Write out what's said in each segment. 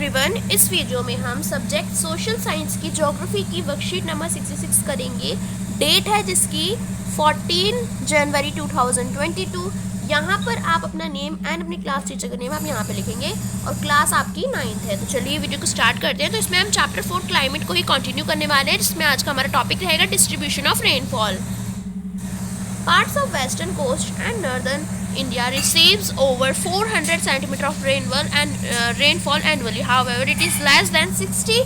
Everyone, इस video में हम सब्जेक्ट सोशल साइंस की ज्योग्राफी की वर्कशीट नंबर 66 करेंगे। डेट है जिसकी 14 जनवरी 2022। यहाँ पर आप अपना नेम एंड अपनी क्लास टीचर का नेम आप यहाँ पे लिखेंगे और क्लास आपकी 9th है। तो चलिए वीडियो को स्टार्ट करते हैं। तो इसमें हम चैप्टर 4 क्लाइमेट को ही कंटिन्यू करने वाले हैं, जिसमें आज का हमारा टॉपिक रहेगा distribution of rainfall. Parts of western coast and northern India receives over 400 cm of rainfall annually. However, it is less than 60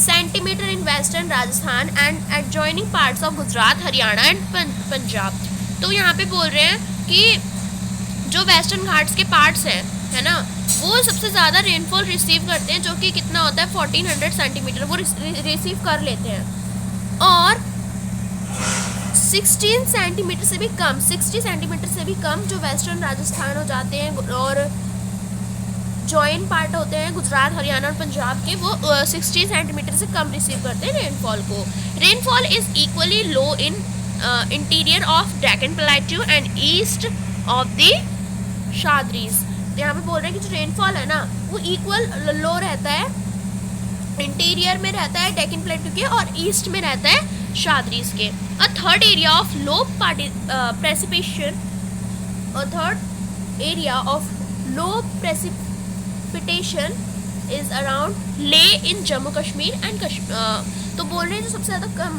cm in western Rajasthan and adjoining parts of Gujarat, Haryana and Punjab. तो यहाँ पे बोल रहे हैं कि जो western Ghats के parts हैं, है ना, वो सबसे ज़्यादा रेनफॉल रिसीव करते हैं, जो कि कितना होता है 1400 सेंटीमीटर वो रिसीव कर लेते हैं। और 16 सेंटीमीटर से भी कम, 60 सेंटीमीटर से भी कम जो वेस्टर्न राजस्थान हो जाते हैं और जॉइन पार्ट होते हैं गुजरात, हरियाणा और पंजाब के, वो 60 सेंटीमीटर से कम रिसीव करते हैं रेनफॉल को। Rainfall is equally low in interior of Deccan plateau and east of the Sahyadris. यहाँ पे बोल रहे हैं कि जो रेनफॉल है ना वो इक्वल लो रहता है, इंटीरियर में रहता है डेक्कन प्लेट्यू के और ईस्ट में रहता है शाद्रीज के। A third area of low precipitation, a third area of low precipitation is around Leh in Jammu Kashmir and Kashmir। तो बोल रहे हैं जो सबसे ज़्यादा कम,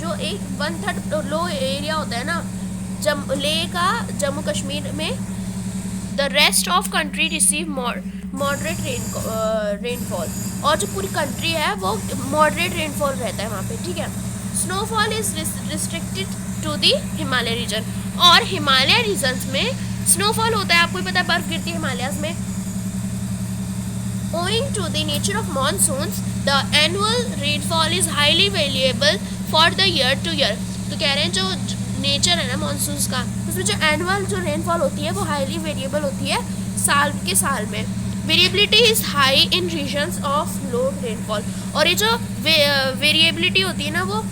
जो एक 1/3 लो एरिया होता है ना लेह का जम्मू कश्मीर में, the rest of country receive moderate rainfall, और जो पूरी कंट्री है वो मॉडरेट रेनफॉल रहता है वहाँ पे, ठीक है। Snowfall is restricted to the Himalaya region, और हिमालय रीजन्स में स्नोफॉल होता है, आपको ही पता है बर्फ गिरती है हिमालयस में। Owing to the nature of monsoons, the annual rainfall is highly variable for the year to year। तो कह रहे हैं जो नेचर है ना मॉनसून्स का, उसमें जो एनुअल जो रेनफॉल होती है वो हाईली वेरिएबल होती है साल के साल में। Variability is high in regions of low rainfall, और ये जो वेरिएबिलिटी होती है ना वो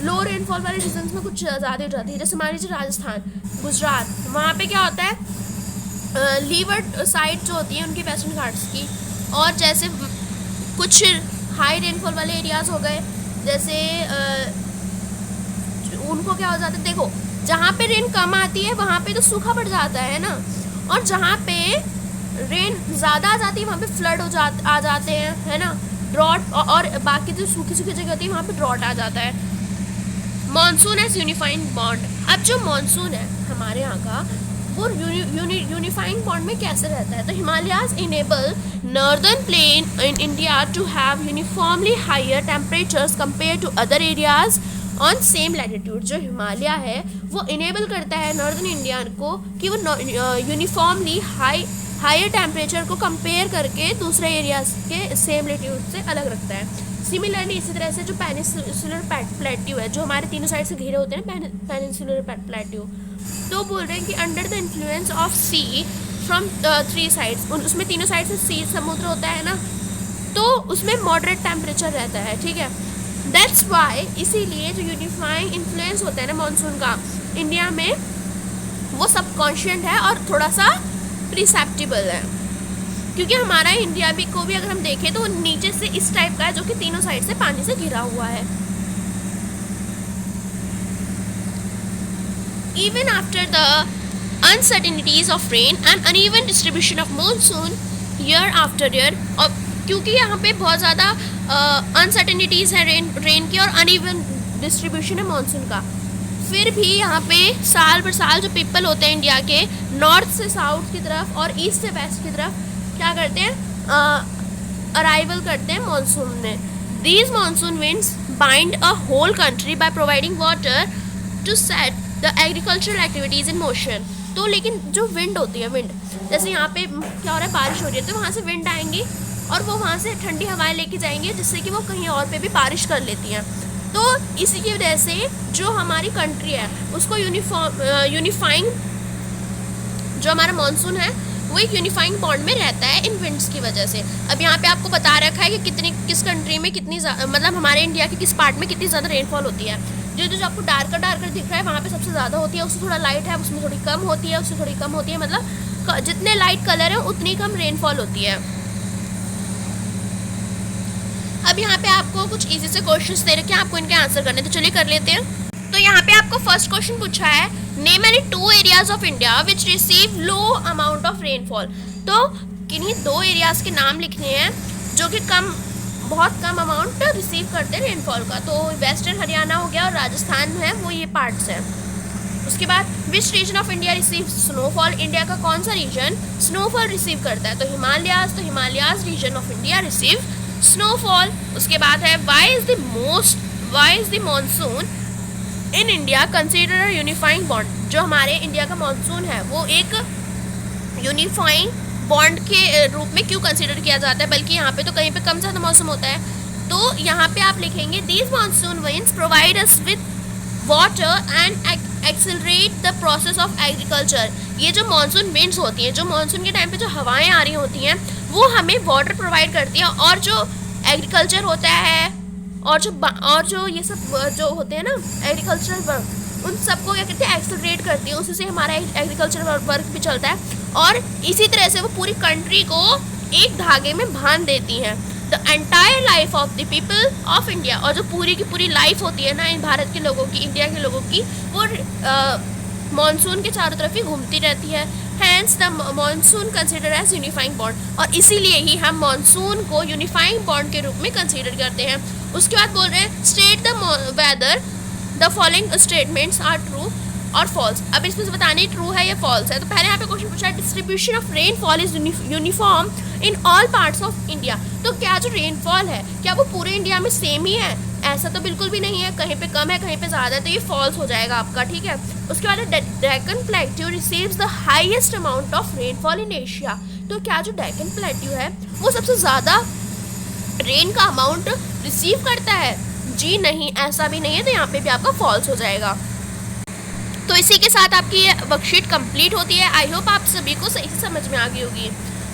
लो रेनफॉल वाले रीजन्स में कुछ ज़्यादा हो जाती है। जैसे मान लीजिए राजस्थान, गुजरात, वहाँ पे क्या होता है लीवर्ड साइड जो होती है उनकी वेस्टर्न घाट्स की, और जैसे कुछ हाई रेनफॉल वाले एरियाज़ हो गए, जैसे उनको क्या हो जाता है, देखो जहाँ पे रेन कम आती है वहाँ पे तो सूखा पड़ जाता है ना, और जहाँ पे रेन ज़्यादा आ जाती है वहाँ पे फ्लड आ जाते हैं, है ना, ड्रॉट, और बाकी जो सूखी सूखी जगह होती है वहाँ पे ड्रॉट आ जाता है। मॉनसून एज यूनिफाइंग बॉन्ड, अब जो मॉनसून है हमारे यहाँ का वो यूनिफाइंग बॉन्ड में कैसे रहता है, तो Himalayas enable northern plain in India to have uniformly higher temperatures compare to other areas on same latitude. जो हिमालय है वो इनेबल करता है नॉर्दर्न इंडिया को कि वो यूनिफॉर्मली हायर टेम्परेचर को कंपेयर करके दूसरे एरियाज के सेम लैटिट्यूड से अलग रखता है। सिमिलरली इसी तरह से जो पेनिनसुलर प्लेट्यू है, जो हमारे तीनों साइड से घिरे होते हैं ना पेनिनसुलर प्लेट्यू, तो बोल रहे हैं कि under the influence of sea from 3 sides, उसमें तीनों साइड से सी समुद्र होता है ना, तो उसमें मॉडरेट टेम्परेचर रहता है, ठीक है। दैट्स वाई, इसीलिए जो यूनिफाइंग इन्फ्लुएंस होता है ना मानसून का इंडिया में, वो सबकॉन्शियंट है और थोड़ा सा प्रिसेप्टिबल है, क्योंकि हमारा इंडिया भी को भी अगर हम देखें तो वो नीचे से इस टाइप का है, जो कि तीनों साइड से पानी से घिरा हुआ है। Even after the uncertainties of rain and uneven distribution of monsoon year after year, और क्योंकि यहाँ पे बहुत ज़्यादा अनसर्टेनिटीज़ है रेन की और अनइवन डिस्ट्रीब्यूशन है मानसून का, फिर भी यहाँ पे साल भर साल जो पीपल होते हैं इंडिया के नॉर्थ से साउथ की तरफ और ईस्ट से वेस्ट की तरफ क्या करते हैं, अराइवल करते हैं मानसून में। These monsoon winds bind a whole country by providing water to set the agricultural activities in motion. तो लेकिन जो विंड होती है, विंड जैसे यहाँ पे क्या हो रहा है, बारिश हो रही है, तो वहाँ से विंड आएंगी और वो वहाँ से ठंडी हवाएं लेके जाएंगे, जिससे कि वो कहीं और पे भी बारिश कर लेती हैं। तो इसी की वजह से जो हमारी कंट्री है उसको यूनिफाइंग जो हमारा मानसून है वो एक यूनिफाइंग बॉन्ड में रहता है इन विंड्स की वजह से। अब यहाँ पे आपको बता रखा है कि किस कंट्री में कितनी, मतलब हमारे इंडिया के किस पार्ट में कितनी ज़्यादा रेनफॉल होती है। जो आपको डार्कर दिख रहा है वहाँ पे सबसे ज़्यादा होती है, उससे थोड़ा लाइट है उसमें थोड़ी कम होती है, उससे थोड़ी कम होती है, मतलब जितने लाइट कलर है उतनी कम रेनफॉल होती है। अब यहाँ पे आपको कुछ इजी से क्वेश्चंस दे रखे हैं, आपको इनके आंसर करने, तो चलिए कर लेते हैं। तो यहाँ पे आपको फर्स्ट क्वेश्चन पूछा है, name any 2 areas of India which receive low amount of rainfall. तो किन्हीं 2 एरियाज के नाम लिखने हैं जो कि बहुत कम अमाउंट रिसीव करते हैं रेनफॉल का। तो वेस्टर्न हरियाणा हो गया और राजस्थान है वो ये पार्ट्स हैं। उसके बाद which region of India receive snowfall, India का कौन सा रीजन स्नोफॉल रिसीव करता है, तो हिमालयाज, तो Himalayas region of India receive snowfall. उसके बाद है why is the monsoon in India consider unifying bond, जो हमारे इंडिया का मॉनसून है वो एक यूनिफाइंग बॉन्ड के रूप में क्यों कंसिडर किया जाता है, बल्कि यहाँ पे तो कहीं पे कम ज़्यादा मौसम होता है। तो यहाँ पे आप लिखेंगे these monsoon winds provide us with water and accelerate the process of agriculture. ये जो मानसून विंड्स होती हैं, जो मानसून के टाइम पे जो हवाएं आ रही होती हैं, वो हमें वाटर प्रोवाइड करती हैं, और जो एग्रीकल्चर होता है और जो ये सब जो होते हैं ना एग्रीकल्चरल वर्क, उन सबको क्या करते हैं एक्सेलरेट करती है, उसी से हमारा एग्रीकल्चरल वर्क भी चलता है, और इसी तरह से वो पूरी कंट्री को एक धागे में बांध देती हैं। The entire life of the people of India, और जो पूरी की पूरी लाइफ होती है ना इन भारत के लोगों की, इंडिया के लोगों की, वो मानसून के चारों तरफ ही घूमती रहती है। Hence the monsoon consider as unifying bond, और इसीलिए ही हम मानसून को यूनिफाइंग बॉन्ड के रूप में कंसिडर करते हैं। उसके बाद बोल रहे हैं state the weather the following statements are true और फॉल्स। अब इसमें से बताने ट्रू है या फॉल्स है। तो पहले यहाँ पे क्वेश्चन पूछा है distribution of rainfall is uniform in all parts of India. तो क्या जो रेनफॉल है क्या वो पूरे इंडिया में सेम ही है? ऐसा तो बिल्कुल भी नहीं है, कहीं पे कम है कहीं पे ज़्यादा है, तो ये फॉल्स हो जाएगा आपका, ठीक है। उसके बाद Deccan plateau receives the highest amount of rainfall in Asia. तो क्या जो डेक्कन प्लेट्यू है वो सबसे ज़्यादा रेन का अमाउंट रिसीव करता है? जी नहीं, ऐसा भी नहीं है, तो यहाँ पे भी आपका फॉल्स हो जाएगा। तो इसी के साथ आपकी ये वर्कशीट कंप्लीट होती है। आई होप आप सभी को सही से समझ में आ गई होगी।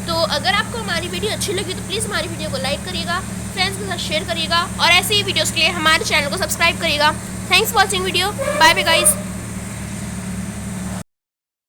तो अगर आपको हमारी वीडियो अच्छी लगी तो प्लीज़ हमारी वीडियो को लाइक करिएगा, फ्रेंड्स के साथ शेयर करिएगा, और ऐसे ही वीडियोस के लिए हमारे चैनल को सब्सक्राइब करिएगा। Thanks for watching video, bye bye guys.